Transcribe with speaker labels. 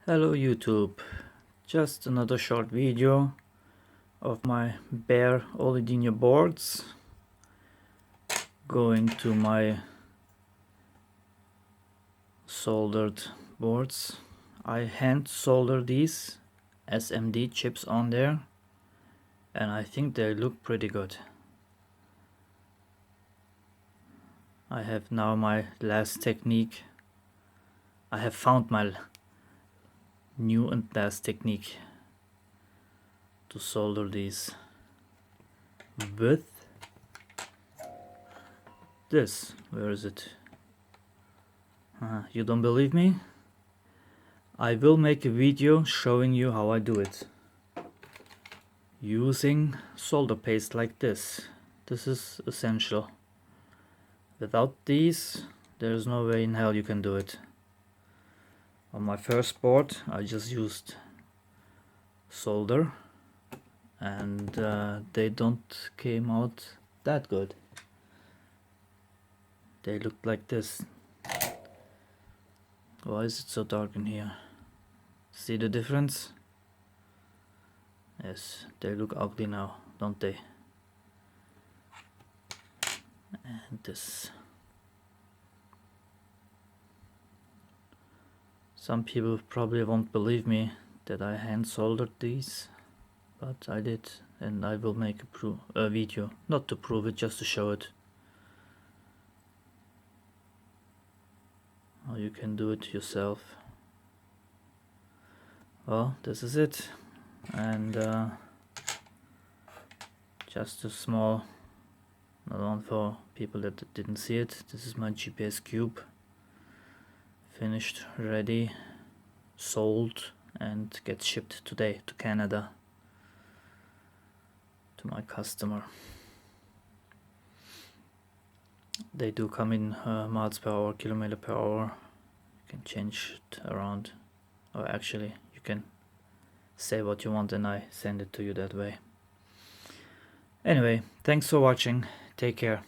Speaker 1: Hello YouTube, just another short video of my bare Olidinho boards going to my soldered boards. I hand solder these SMD chips on there and I think they look pretty good. I have now my last technique. I have found my new and last technique to solder these with this. Where is it? You don't believe me? I will make a video showing you how I do it using solder paste like this. This is essential. Without these, there's no way in hell you can do it. On my first board I just used solder and they don't came out that good. They looked like this. Why is it so dark in here? See the difference? Yes, they look ugly now, don't they? And this. Some people probably won't believe me that I hand soldered these, but I did, and I will make a video, not to prove it, just to show it. How you can do it yourself. Well, this is it, and just a small, not on for people that didn't see it. This is my GPS cube, finished, ready, sold, and gets shipped today to Canada to my customer. They do come in miles per hour, kilometer per hour. You can change it around, or actually you can say what you want and I send it to you that way. Anyway, thanks for watching. Take care.